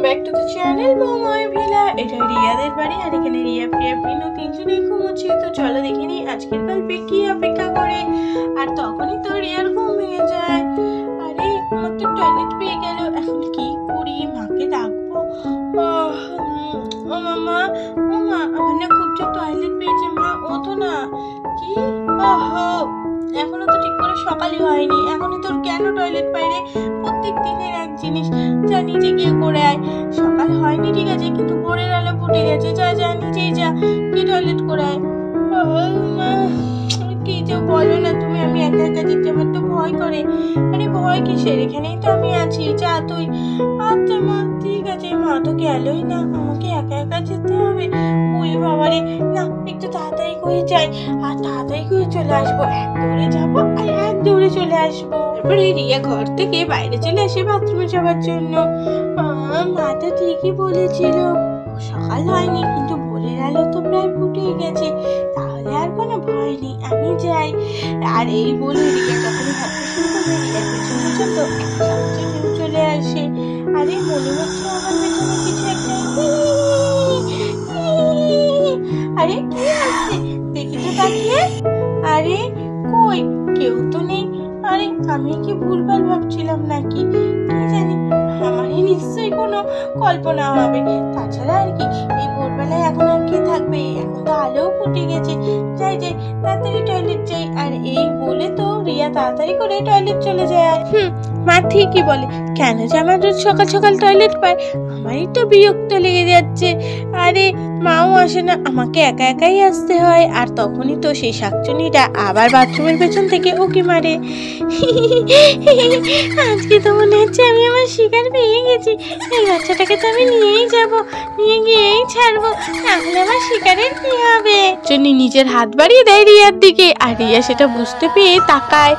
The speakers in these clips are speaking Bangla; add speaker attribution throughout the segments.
Speaker 1: ব্যাক টু দ্য চ্যানেল বৌমার ভিলা। এটা রিয়াদের বাড়ি আর এখানে রিয়া প্রিয়া পিনু তিনজনেই ঘুমোচ্ছে। তো চলো দেখে নিই আজকের গল্পে কি অপেক্ষা করে। আর তখনই তো রিয়ার ঘুম ভেঙে যায়। আরে আমার তো টয়লেট পেয়ে গেল, এখন কি করি? মাকে ডাকবো? ও মামা, ও মা, আমার না খুব যে টয়লেট পেয়েছে। মা ওঠো না। কি? ওহো, এখনো তো ঠিক করে সকালই হয়নি, এখনই তোর কেন টয়লেট পাইরে? প্রত্যেক দিনের এক জিনিস, যা নিজে গিয়ে করে আয়। সকাল হয়নি ঠিক আছে, কিন্তু ভোরের আলো ফুটে গেছে। যা যা নিজেই যা, কি টয়লেট করে আয়। কি যে বলো না তুমি, আমি একা একা যেতে আমার তো ভয় করে। আরে ভয় কিসের, এখানেই তো আমি আছি, যা তুই। আচ্ছা মা, ঠিক আছে। মা তো গেলই না, আমাকে একা একা যেতে হবে। ওই বাবারে, না একটু তাড়াতাড়ি করে যাই আর তাড়াতাড়ি করে চলে আসবো। এক দৌড়ে যাবো আর এক দৌড়ে চলে আসবো। তারপরে রিয়া ঘর থেকে বাইরে চলে আসে বাথরুমে যাওয়ার জন্য। মা তো ঠিকই বলেছিল, সকাল হয়নি কিন্তু ভোরের আলো তো প্রায় ফুটেই গেছে, তাহলে আর কোনো ভয় নেই, আমি যাই। আর এই বলে রিয়া যখনই ভাবতে শুরু করবে, রিয়ার পেছন পেছন তো একটা চলে আসে। আরে মনে হচ্ছে আমার পেছনে কিছু একটা। আরে কি আসছে দেখি তো তাকিয়ে। আরে কই, কেউ তো নেই। আরে আমি কি ভুলভাল ভাবছিলাম নাকি? কি জানি, আমারই নিশ্চয়ই কোনো কল্পনা হবে। তাছাড়া আর কি, এই ভোরবেলায় এখন আর কে থাকবে? এখন তো আলোও ফুটে গেছে। যাই যাই, তাড়াতাড়ি টয়লেট যাই। আর এই বলে তো রিয়া তাড়াতাড়ি করে টয়লেট চলে যায়। মা ঠিকই বলে, কেন যে আমার রোজ সকাল সকাল টয়লেট পায়, আমারই তো বিরক্ত লেগে যাচ্ছে। আরে মাও আসে না, আমাকে একা একাই আসতে হয়। আর তখনই তো সেই শাকচুনিটা আবার বাথরুমের পেছন থেকে উকি মারে। আজকে তো মনে হচ্ছে আমি আমার শিকার পেয়ে গেছি। এই বাচ্চাটাকে তো আমি নিয়েই যাব, নিয়ে গিয়েই ছাড়বো, তাহলে আমার শিকারের কি হবে? চুনি নিজের হাত বাড়িয়ে দেয় রিয়ার দিকে, আর রিয়া সেটা বুঝতে পেয়ে তাকায়।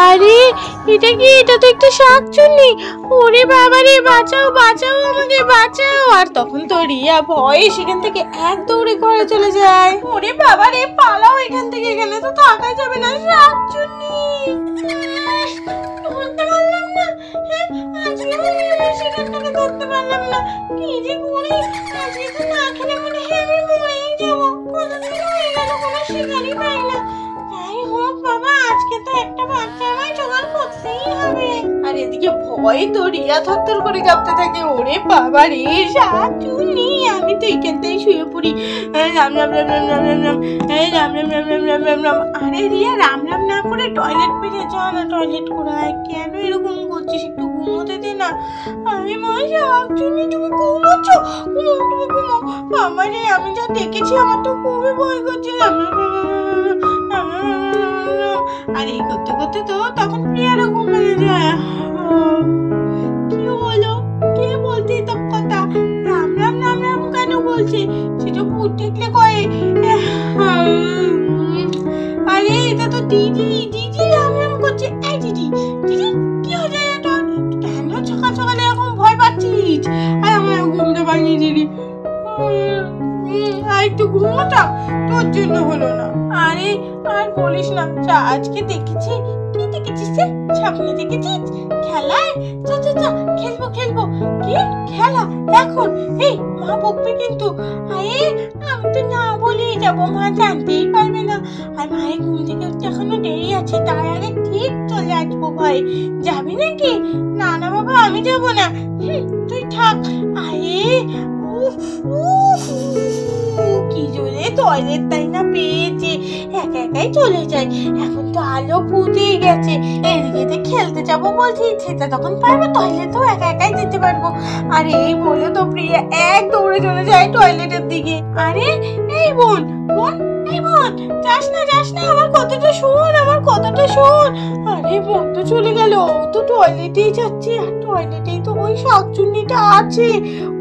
Speaker 1: আরে এটা কি? এটা তো একটা শাকচুন্নি। ওরে বাবা রে, বাঁচাও বাঁচাও, আমাকে বাঁচাও। আর তখন তো রিয়া ভয়ে সেখান থেকে এক দৌড়ে ঘরে চলে যায়। ওরে বাবা রে, পালাও এখান থেকে, এখানে তো থাকা যাবে না। শাকচুন্নি ধরতে পারলাম না, আজকে সেখান থেকে ধরতে পারলাম না। কি যে করি, আজকে তো না খেলে মনে হয় আমি মরেই যাবো। কতদিন হয়ে গেল কোনো শিকারই পাই না। যাই হোক বাবা, আজকে তো একটা বাচ্চা আমায় জোগাড় করতেই হবে। আর এদিকে ভয়ে তো রিয়া থরথর করে কাঁপতে থাকে। ওরে বাবা রে, শাকচুন্নি, আমি তো এখানটাই শুয়ে পড়ি। রাম রাম রাম রাম রাম রাম রাম, রাম রাম রাম রাম রাম রাম রাম। আরে রিয়া, রাম রাম না করে টয়লেট বেরিয়ে যা না, টয়লেট করায়। কেন এরকম করছিস? একটু ঘুমোতে দে না। আমি মা, শাকচুন্নি তুমি ঘুমোচ্ছ? ঘুমো, তুমি ঘুমো। আমারে, আমি যা দেখেছি আমার তো খুবই ভয় করছে। আর এই করতে করতে তো তখন প্রিয়ারও ঘুম ভেঙে যায়। কি হলো? কে বলছে তো কথা? রাম রাম রাম রাম কেন বলছে? সেটা ভূত দেখলে কয়ে। আরে এটা তো দিদি, দিদি রাম রাম করছে। এই দিদি, দিদি কি হয়েছে? কেন সকাল সকালে এখন ভয় পাচ্ছিস? আর আমার ঘুমটা ভাঙিয়ে দিলি। আর একটু ঘুমোটা তোর জন্য হলো না। আরে আর বলিস না, যা আজকে দেখেছি। কি দেখেছিস? স্বপ্নে দেখেছিস? খেলায়? যা যা যা, খেলবো খেলবো। কি খেলা এখন? এই মা বকবে কিন্তু। আরে আমি তো না বলেই যাবো, মা জানতেই পারবে না। আর মায়ের ঘুম থেকে উঠতে এখনো দেরি আছে, তার আগে ঠিক চলে আসবো। ভয় যাবি নাকি? না না বাবা, আমি যাবো না। তুই থাক। আরে কি জোরে টয়লেট তাই না পেয়েছে, একা একাই চলে যায়। এখন তো আলো ফুটে গেছে, এদিকে খেলতে যাবো বলছি, সেটা তখন পারবো, টয়লেটেও একা একাই যেতে পারবো। আর এই বলে তো প্রিয়া এক দৌড়ে চলে যায় টয়লেটের দিকে। আরে এই বোন, বোন, এই বোন, যাস না যাস না, আমার কথাটা শোন, আমার কথাটা শোন। আরে বোন তো চলে গেল, ও তো টয়লেটেই যাচ্ছে, আর টয়লেটেই তো ওই শাকচুন্নিটা আছে।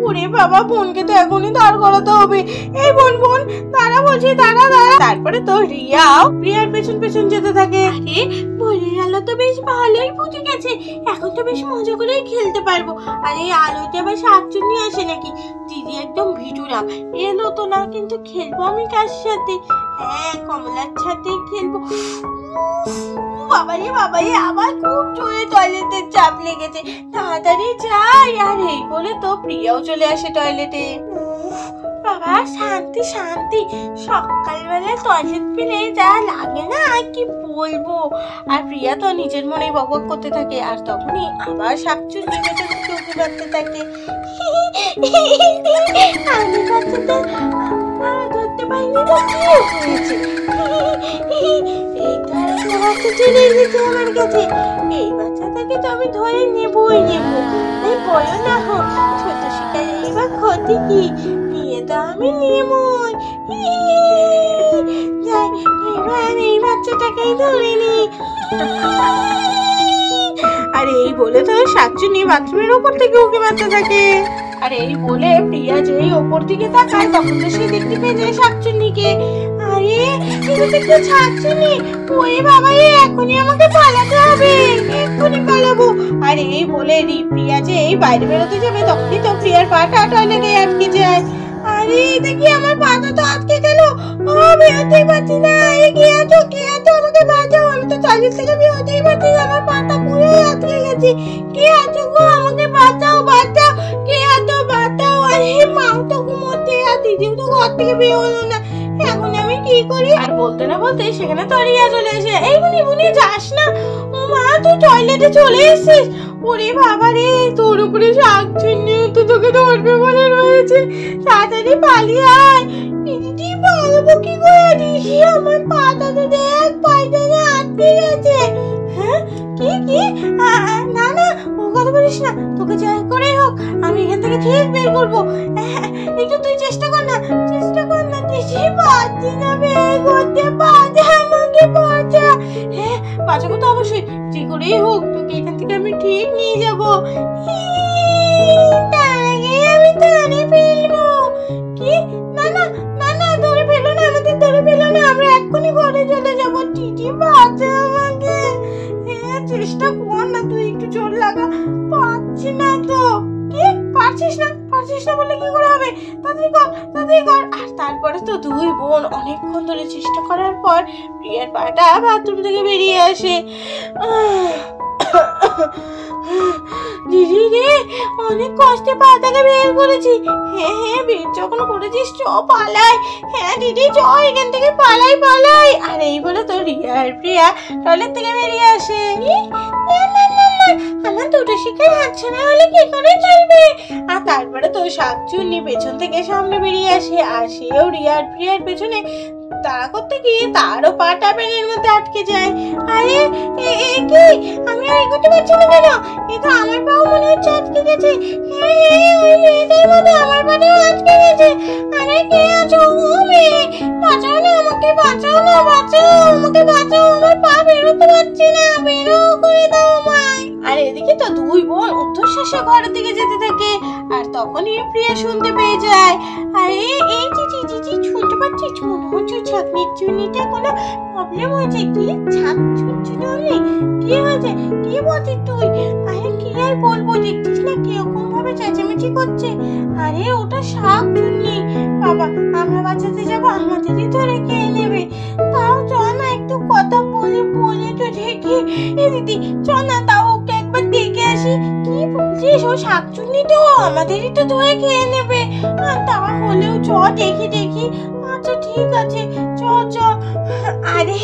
Speaker 1: ওরে বাবা, বোনকে তো এখনই দাঁড় করাতে হবে। এই বোন, বোন দাঁড়া বলছি, দাঁড়া দাঁড়া। তারপরে তো রিয়াও প্রিয়ার পেছন পেছন যেতে থাকে। আরে ভোরের আলো তো বেশ ভালোই ফুটে গেছে, এখন তো বেশ মজা করেই খেলতে পারবো। আর এই আলোতে আবার শাকচুন্নি আসে নাকি? দিদি একদম ভিটুরা, এলো তো না, কিন্তু খেলবো আমি কার সাথে? হ্যাঁ, কমলার সাথে খেলবো। বাবারে বাবারে, আমার খুব জোরে টয়লেটের চাপ লেগেছে, তাড়াতাড়ি যাই। আর এই বলে তো প্রিয়াও চলে আসে টয়লেটে। বাবা শান্তি শান্তি, সকালবেলা টয়লেট পেলে যা লাগে না আর কি বলবো। আর প্রিয়া তো নিজের মনে বকবক করতে থাকে, আর তখনই আবার শাকচুন্নি পেছন থেকে উঁকি মারতে থাকে। আমি বাচ্চাটা ধরতে পারিনি তো কি হয়েছে? এই তো আরেকটা বাচ্চা চলে এসেছে আমার কাছে। এই বাচ্চাটাকে তো আমি ধরে নেবই নেবো। এই বলো না হোক, ছোট শিকারে এবার ক্ষতি কি? নিয়ে তো আমি নেবই। যাই, এবার এই বাচ্চাটাকেই ধরে নি। আর এই বলে তো শাকচুন্নি বাথরুমের ওপর থেকে উঁকি মারতে থাকে। আর এই বলে প্রিয়া যেই ওপর দিকে তাকায়, তখন তো সে দেখতে পেয়ে যায় শাকচুন্নিকে। আরে এটা দেখতে শাকচুন্নি, ওরে বাবা, এখনই আমাকে পালাতে হবে, এক্ষুনি পালাবো। আর এই বলে প্রিয়া যে এই বাইরে বেরোতে যাবে, তখনই তো প্রিয়ার পাটা টয়লেটে আটকে যায়। আরে দেখি আমার পাটা তো আটকে গেল, বেরোতেই পারছি না। কে আছো, কে আছো, আমাকে বাঁচাও। আমি তো টয়লেট থেকে বেরোতেই পারছি না, আমার পাটা পুরো আটকে গেছে। কে আছো গো, আমাকে বাঁচাও বাঁচাও, কে আছো বাঁচাও। আরে মাও তো ঘুমোতে, আর দিদিও তো ঘর থেকে বেরোলো না, এখন আমি কি করি? আর বলতে না বলতে সেখানে তো রিয়া চলে এসে, এই বুনি বুনি যাস না, ও মা তুই টয়লেটে চলে এসেছিস। ওরে বাবা রে, তোর উপরে শাকচুন্নি তো তোকে ধরবে বলে রয়েছে, তাড়াতাড়ি পালিয়ে আয়। দিদি পালাবো কি করে? দিদি আমার পাটা তো দেখ, পায়টা আটকে গেছে। হ্যাঁ কি কি? না না, ও কথা বলিস না, তোকে যাই করেই হোক আমি এখান থেকে ঠিক বের করবো। একটু তুই চেষ্টা কর না, চেষ্টা কর না। দিদি পারছি না বের করতে, বাঁচা আমাকে, বাঁচা। হ্যাঁ বাঁচাবো তো অবশ্যই, যে করেই হোক তোকে এখান থেকে আমি ঠিক নিয়ে যাবো। তার আগে আমি ধরে ফেলবো। কি? না না না না, ধরে ফেলো না, আমাদের ধরে ফেলো না, আমরা এক্ষুনি ঘরে চলে যাবো। দিদি বাঁচা আমাকে। হ্যাঁ চেষ্টা কর না, তুই একটু জোর লাগা। পারছি না তো। কি পারছিস না? পারছিস না বলে কি করে হবে? তাড়াতাড়ি কর, তাড়াতাড়ি কর। আর তারপরে তো দুই বোন অনেকক্ষণ ধরে চেষ্টা করার পর প্রিয়ার পাটা বাথরুম থেকে বেরিয়ে আসে। দিদি রে, অনেক কষ্টে পাটাকে বের করেছি। হ্যাঁ হ্যাঁ, বের যখন করেছিস চ পালাই। হ্যাঁ দিদি চ, এখান থেকে পালাই পালাই। আর এই বলে তো রিয়া আর প্রিয়া টয়লেট থেকে বেরিয়ে আসে। না না না না, আমার দুটো শিকার হাতছাড়া হলে কি করে চলবে? আর তারপরে তো শাকচুন্নি পেছন থেকে সামনে বেরিয়ে আসে, আর সেও রিয়া আর প্রিয়ার পেছনে তাড়া করতে গিয়ে তারও পাটা পেনের মধ্যে আটকে যায়। আরে কি, আমি আর এগোতে পারছি না কেন? এ তো আমার পাও মনে হচ্ছে আটকে গেছে। হ্যাঁ হ্যাঁ, ওই মেয়েটার মতো আমার পাটাও আটকে গেছে। আরে কে আছো? ও মেয়ে, বাঁচাও না আমাকে, বাঁচাও না, বাঁচাও আমাকে, বাঁচাও, আমার পা বেরোতে পারছি না, বেরো করে দাও আমায়। আর এদিকে তো দুই বোন উদ্ধশ্বাসে ঘরের দিকে যেতে থাকে, আর তখনই প্রিয়া শুনতে পেয়ে যায়। আরে এই চিচি চিচি, শুনতে পাচ্ছিস? মনে হচ্ছে ছাকনির চুনিটা কোনো প্রবলেম হয়েছে। কি ছাকচুনি? কি হয়েছে? কি বলছিস তুই? আরে কি আর বলবো, দেখছিস না কিরকম ভাবে চেঁচামেচি করছে। আরে ওটা শাকচুন্নি। বাবা আমরা বাঁচাতে যাবো, আমাদেরই ধরে খেয়ে নেবে। তাও চ না, একটু কথা বলে বলে তো দেখি। এ দিদি চ না, তাও ওকে একবার দেখে আসি। কি বলছিস? ও শাকচুন্নি তো আমাদেরই তো ধরে খেয়ে নেবে। তাও হলেও চ দেখি দেখি। আচ্ছা ঠিক আছে, চ চ। আরে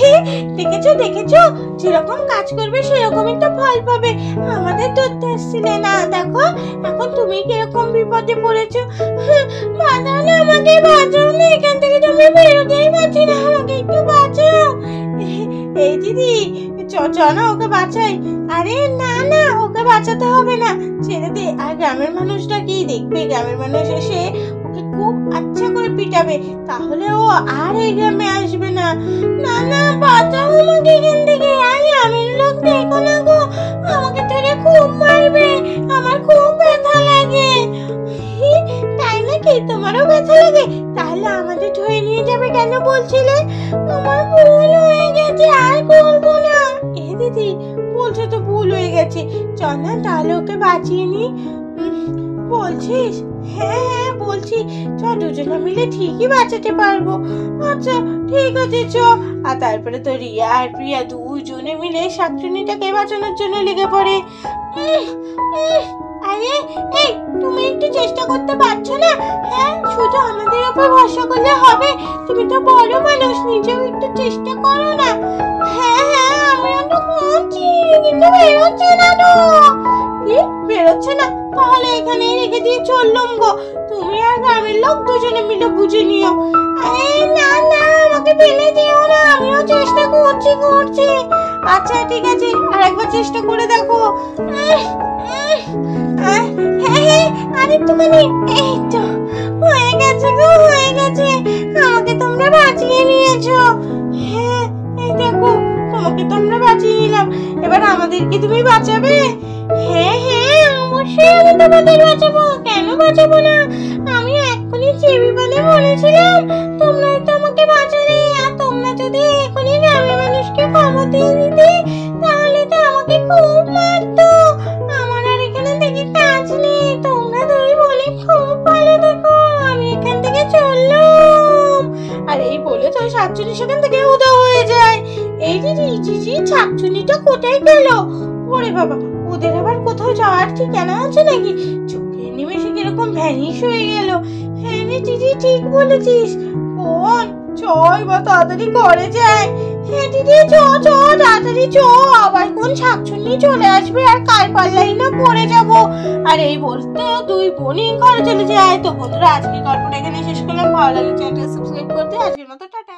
Speaker 1: দেখেছো দেখেছো, যেরকম কাজ করবে সেরকমই তো ফল পাবে। আমাদের ধরতে আসছিলে না, দেখো এখন তুমি কিরকম বিপদে পড়েছো। বাঁচাও না আমাকে, বাঁচাও না, এখান থেকে তুমি বেরোতেই পারছি না, আমাকে একটু বাঁচাও। এই দিদি চ চ না, ওকে বাঁচাই। আরে না না, ওকে বাঁচাতে হবে না, ছেড়ে দে। আর গ্রামের মানুষটা কি দেখবে, গ্রামের মানুষ এসে ওকে খুব আচ্ছা করে পিটাবে, তাহলে ও আর এই গ্রামে আসবে না। না না, বাঁচাও আমাকে এখান থেকে। আর গ্রামের লোক দেখো না গো, আমাকে ধরে খুব মারবে, আমার খুব ব্যথা লাগে। তাই নাকি? তোমারও ব্যথা লাগে? তাহলে আমাদের ধরে নিয়ে যাবে কেন বলছিলে? আমার ভুল হয়ে গেছে, আর করবো না। এ দিদি বলছো তো ভুল হয়ে গেছে, চল না তাহলে ওকে বাঁচিয়ে নি। বলছিস? হ্যাঁ হ্যাঁ বলছি, চ দুজনে মিলে ঠিকই বাঁচাতে পারবো। আচ্ছা ঠিক আছে চ। আর তারপরে তো রিয়া আর প্রিয়া দুজনে মিলে শাকচুন্নিটাকে বাঁচানোর জন্য লেগে পড়ে। আরে এই তুমি একটু চেষ্টা করতে পারছো না? হ্যাঁ, শুধু আমাদের উপর ভরসা করলে হবে? তুমি তো বড় মানুষ, নিজেও একটু চেষ্টা করো না। হ্যাঁ হ্যাঁ, আমিও তো করছি, কিন্তু বেরোচ্ছে না তো। কি বেরোচ্ছে না? তাহলে এখানেই রেখে দিয়ে চললুম গো। তুমি আর গ্রামের লোক দুজনে মিলে বুঝে নিও। আরে না না, আমাকে ফেলে দিও না, আমিও চেষ্টা করছি। আচ্ছা ঠিক আছে, আর একবার চেষ্টা করে দেখো। হ্যাঁ হ্যাঁ, আরেকটুখানি। এই তো হয়ে গেছে গো, হয়ে গেছে। আমাকে তোমরা বাঁচিয়ে নিয়েছো। হ্যাঁ এই দেখো, তোমাকে তোমরা বাঁচিয়ে নিলাম। এবার আমাদেরকে তুমি বাঁচাবে? হ্যাঁ হ্যাঁ, অবশ্যই আমি তোমাদের বাঁচাবো। কেন বাঁচাবো না? আমি এক্ষুনি চেবি বলে বলেছিলাম, তোমরা তো আমাকে বাঁচালে। আর তোমরা যদি এখনই গ্রামের মানুষকে খবর দিয়ে দিতে, তাহলে তো আমাকে খুব মারতো। আমার আর এখানে থেকে কাজ নেই। তোমরা দুই বলে খুব ভালো থেকো, আমি এখান থেকে চললাম। আর এই বলে তো শাকচুন্নি সেখান থেকে উদা হয়ে যায়। এই যে শাকচুন্নিটা কোথায় গেল? ওরে বাবা, ওদের আবার কোথাও যাওয়ার ঠিকানা আছে নাকি? চোখের নিমেষে কিরকম ভ্যানিশ হয়ে গেল। হ্যাঁ রে দিদি, ঠিক বলেছিস। বোন চল বা তাড়াতাড়ি ঘরে যাই। হ্যাঁ দিদি চ তাড়াতাড়ি চ, আবার কোন শাকচুন্নি চলে আসবে আর কার পাল্লাই না পড়ে যাব। আর এই বলতে দুই বোনই ঘরে চলে যায়। তো বন্ধুরা, আজকের গল্পটা এখানে শেষ করলাম। ভালো লাগলে চ্যানেলটা সাবস্ক্রাইব করতে। আজকের মতো টাটা।